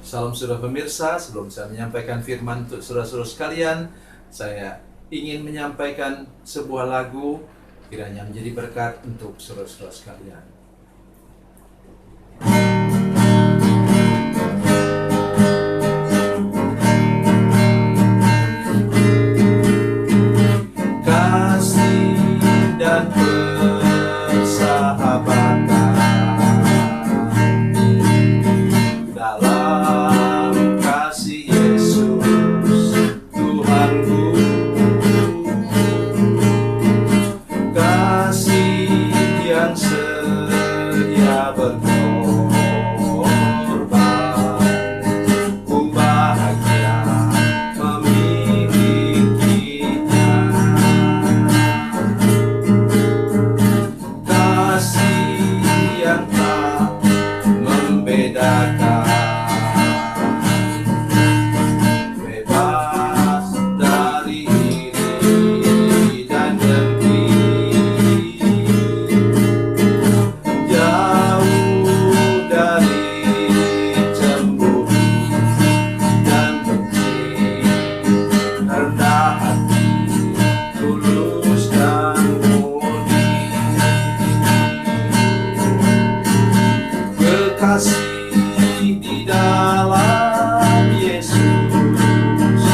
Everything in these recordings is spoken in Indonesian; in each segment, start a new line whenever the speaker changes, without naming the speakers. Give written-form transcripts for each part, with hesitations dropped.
Salam saudara pemirsa, sebelum saya menyampaikan firman untuk saudara-saudara sekalian, saya ingin menyampaikan sebuah lagu kiranya menjadi berkat untuk saudara-saudara sekalian. Kasih dan persahabatan dalam kasih Yesus Tuhanku, kasih yang setia berkorban, ku bahagia memilikinya. Kasih yang tak membedakan, bebas dari iri dan dengki, jauh dari cemburu dan benci, rendah hati, tulus dan murni. Kekasih di dalam Yesus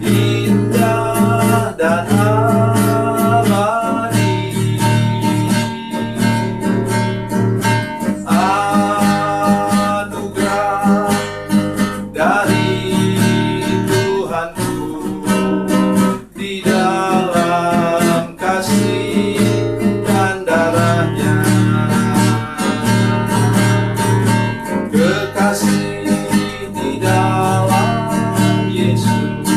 indah dan abadi. Anugerah dari Tuhanku di dalam kasih dan darahnya. Kekasih di dalam Yesus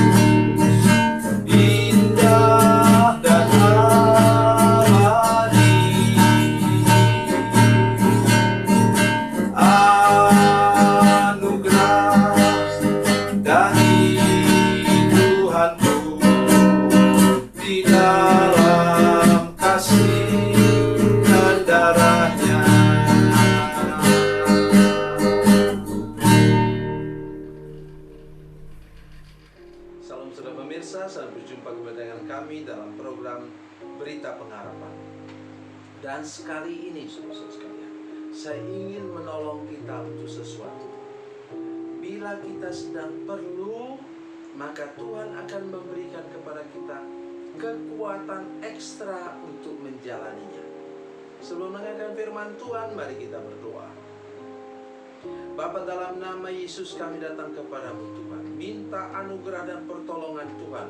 indah dan abadi. Anugerah dari Tuhanku di dalam kasih dan darahnya. Salam saudara pemirsa, selamat berjumpa kembali dengan kami dalam program Berita Pengharapan. Dan sekali ini saudara sekalian, saya ingin menolong kita untuk sesuatu. Bila kita sedang perlu, maka Tuhan akan memberikan kepada kita kekuatan ekstra untuk menjalaninya. Sebelum mendengarkan firman Tuhan, mari kita berdoa. Bapa, dalam nama Yesus kami datang kepadamu Tuhan, minta anugerah dan pertolongan Tuhan.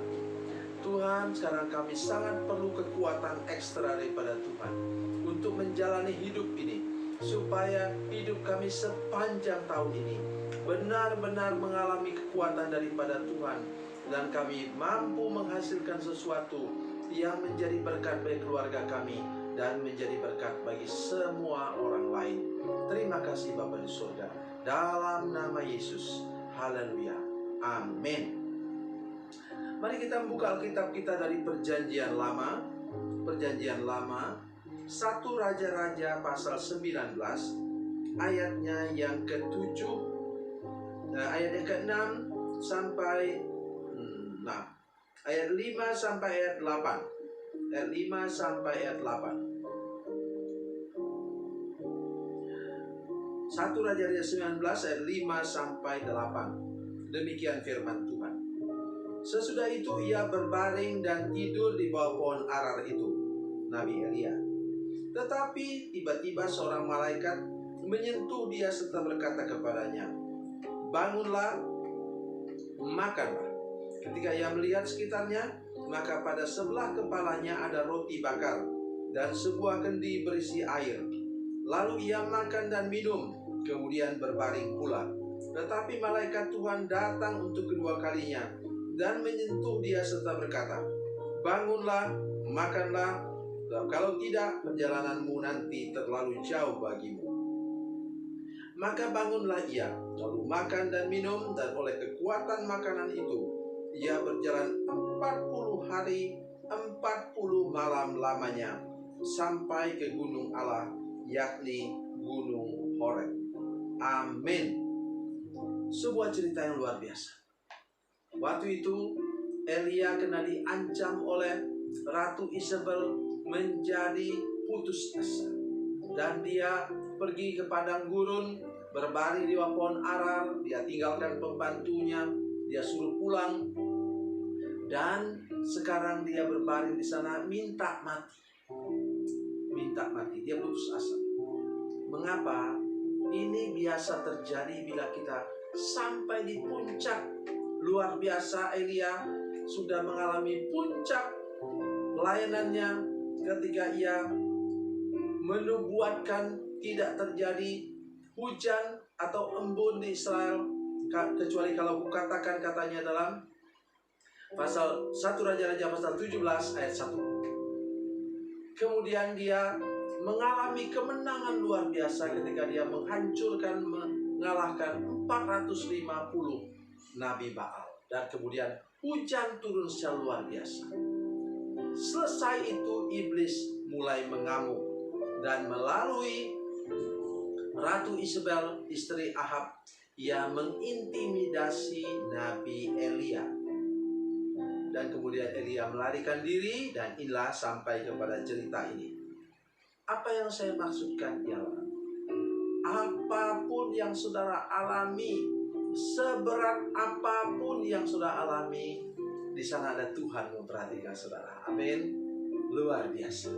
Tuhan, sekarang kami sangat perlu kekuatan ekstra daripada Tuhan untuk menjalani hidup ini, supaya hidup kami sepanjang tahun ini benar-benar mengalami kekuatan daripada Tuhan, dan kami mampu menghasilkan sesuatu yang menjadi berkat bagi keluarga kami dan menjadi berkat bagi semua orang lain. Terima kasih Bapa di surga, dalam nama Yesus. Haleluya. Amin. Mari kita membuka Alkitab kita dari Perjanjian Lama. Perjanjian Lama 1 Raja-Raja pasal 19, ayatnya yang ke-7, ayat yang ke-6 sampai ayat 5 sampai ayat 8. Ayat 5 sampai ayat 8. 1 Raja-Raja 19 ayat 5 sampai 8. Demikian firman Tuhan. Sesudah itu ia berbaring dan tidur di bawah pohon arar itu, Nabi Elia. Tetapi tiba-tiba seorang malaikat menyentuh dia serta berkata kepadanya, "Bangunlah, makanlah." Ketika ia melihat sekitarnya, maka pada sebelah kepalanya ada roti bakar dan sebuah kendi berisi air. Lalu ia makan dan minum, kemudian berbaring pula. Tetapi malaikat Tuhan datang untuk kedua kalinya dan menyentuh dia serta berkata, "Bangunlah, makanlah, kalau tidak perjalananmu nanti terlalu jauh bagimu." Maka bangunlah ia, lalu makan dan minum, dan oleh kekuatan makanan itu ia berjalan 40 hari 40 malam lamanya sampai ke gunung Allah, yakni Gunung Horeb. Amin. sebuah cerita yang luar biasa. Waktu itu Elia kena diancam oleh Ratu Isabel menjadi putus asa. Dan dia pergi ke padang gurun, berbaring di bawah pohon arar. Dia tinggalkan pembantunya, dia suruh pulang. Dan sekarang dia berbaring di sana minta mati. Minta mati, dia putus asa. Mengapa? Ini biasa terjadi bila kita sampai di puncak. Luar biasa, Elia sudah mengalami puncak pelayanannya ketika ia menubuatkan tidak terjadi hujan atau embun di Israel, kecuali kalau kukatakan katanya dalam pasal 1 Raja-Raja pasal 17 ayat 1. Kemudian dia mengalami kemenangan luar biasa ketika dia mengancurkan, mengalahkan 450 Nabi Baal. Dan kemudian hujan turun secara luar biasa. Selesai itu iblis mulai mengamuk. Dan melalui Ratu Isabel, istri Ahab, ia mengintimidasi Nabi Elia. Dan kemudian Elia melarikan diri, dan inilah sampai kepada cerita ini. Apa yang saya maksudkan ialah, apapun yang saudara alami, seberat apapun yang saudara alami, di sana ada Tuhan memperhatikan saudara. Amin. Luar biasa.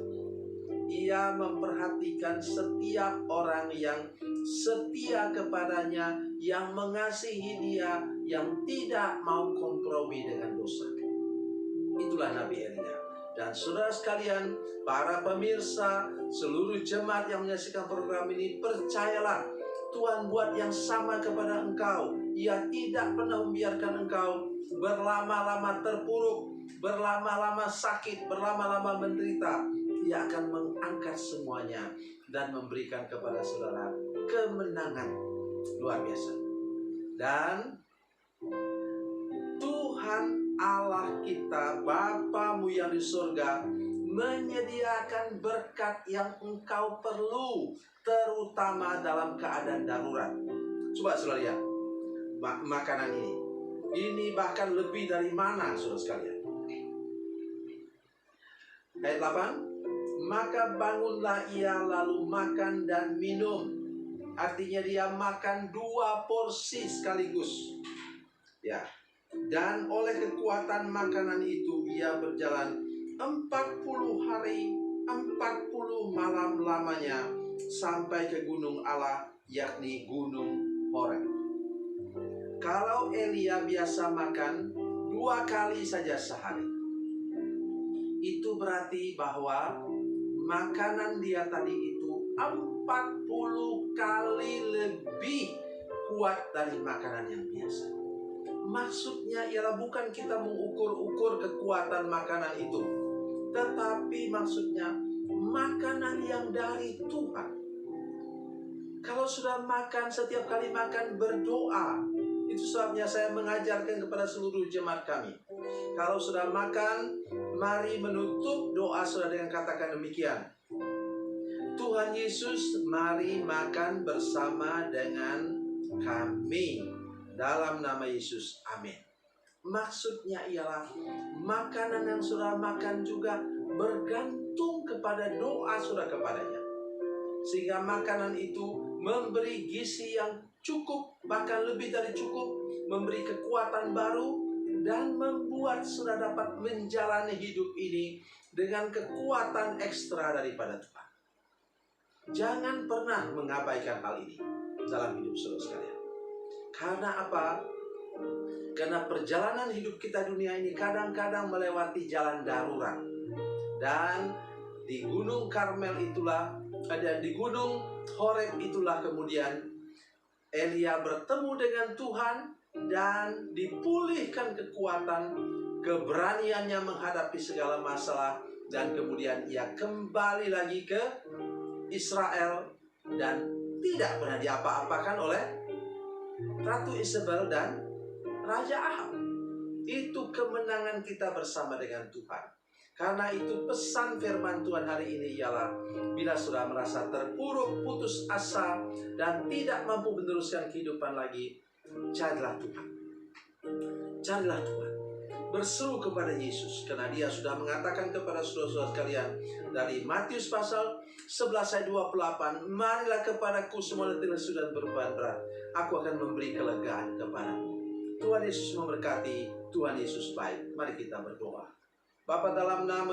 Ia memperhatikan setiap orang yang setia kepadanya, yang mengasihi dia, yang tidak mau kompromi dengan dosa. Itulah Nabi Elia. Dan saudara sekalian, para pemirsa, seluruh jemaat yang menyaksikan program ini, percayalah, Tuhan buat yang sama kepada engkau. Ia tidak pernah membiarkan engkau berlama-lama terpuruk, berlama-lama sakit, berlama-lama menderita. Ia akan mengangkat semuanya dan memberikan kepada saudara kemenangan luar biasa. Dan Tuhan Allah kita, Bapamu yang di surga, menyediakan berkat yang engkau perlu, terutama dalam keadaan darurat. Coba saudara lihat makanan ini. Ini bahkan lebih dari mana, saudara sekalian. Ayat 8. Maka bangunlah ia lalu makan dan minum. Artinya dia makan 2 porsi sekaligus. Ya. Dan oleh kekuatan makanan itu ia berjalan 40 hari 40 malam lamanya sampai ke gunung Allah, yakni gunung Horeb. Kalau Elia biasa makan 2 kali saja sehari, itu berarti bahwa makanan dia tadi itu 40 kali lebih kuat dari makanan yang biasa. Maksudnya ialah bukan kita mengukur-ukur kekuatan makanan itu, tetapi maksudnya makanan yang dari Tuhan. Kalau sudah makan, setiap kali makan berdoa. Itu sebabnya saya mengajarkan kepada seluruh jemaat kami, kalau sudah makan, mari menutup doa saudara dengan katakan demikian: Tuhan Yesus, mari makan bersama dengan kami dalam nama Yesus, amin. Maksudnya ialah makanan yang saudara makan juga bergantung kepada doa saudara kepadanya, sehingga makanan itu memberi gizi yang cukup, bahkan lebih dari cukup, memberi kekuatan baru, dan membuat saudara dapat menjalani hidup ini dengan kekuatan ekstra daripada Tuhan. Jangan pernah mengabaikan hal ini dalam hidup saudara sekalian. Karena apa? Karena perjalanan hidup kita dunia ini kadang-kadang melewati jalan darurat. Dan di Gunung Karmel itulah, dan di Gunung Horeb itulah kemudian Elia bertemu dengan Tuhan dan dipulihkan kekuatan, keberaniannya menghadapi segala masalah, dan kemudian ia kembali lagi ke Israel dan tidak pernah diapa-apakan oleh Ratu Isabel dan Raja Ahab. Itu kemenangan kita bersama dengan Tuhan. Karena itu pesan firman Tuhan hari ini ialah, bila sudah merasa terpuruk, putus asa, dan tidak mampu meneruskan kehidupan lagi, Carilah Tuhan. Carilah Tuhan. Berseru kepada Yesus, karena Dia sudah mengatakan kepada saudara-saudara sekalian dari Matius pasal 11 ayat 28, marilah kepadaku semua letih lesu dan berbeban berat, aku akan memberi kelegaan kepadamu. Tuhan Yesus memberkati, Tuhan Yesus baik. Mari kita berdoa. Bapa, dalam nama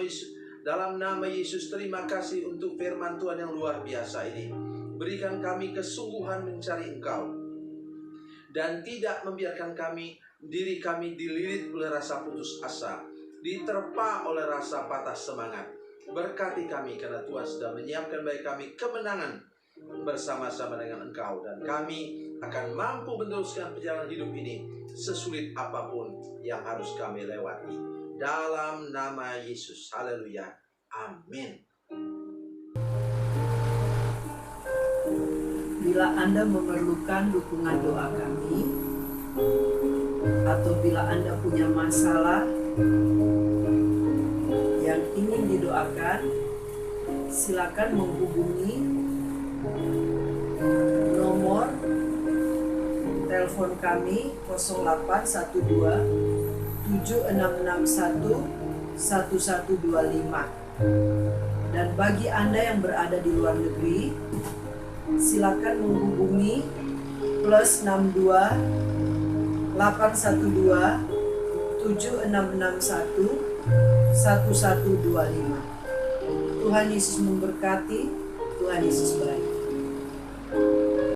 Yesus, terima kasih untuk firman Tuhan yang luar biasa ini. Berikan kami kesungguhan mencari Engkau, dan tidak membiarkan diri kami dililit oleh rasa putus asa, diterpa oleh rasa patah semangat. Berkati kami, karena Tuhan sudah menyiapkan bagi kami kemenangan bersama-sama dengan Engkau, dan kami akan mampu meneruskan perjalanan hidup ini sesulit apapun yang harus kami lewati. Dalam nama Yesus, haleluya, amin.
Bila Anda memerlukan dukungan doa kami, atau bila Anda punya masalah yang ingin didoakan, silakan menghubungi nomor telepon kami 0812 7661 1125. Dan bagi Anda yang berada di luar negeri, silakan menghubungi +62 812 7661 1125. Tuhan Yesus memberkati, Tuhan Yesus baik.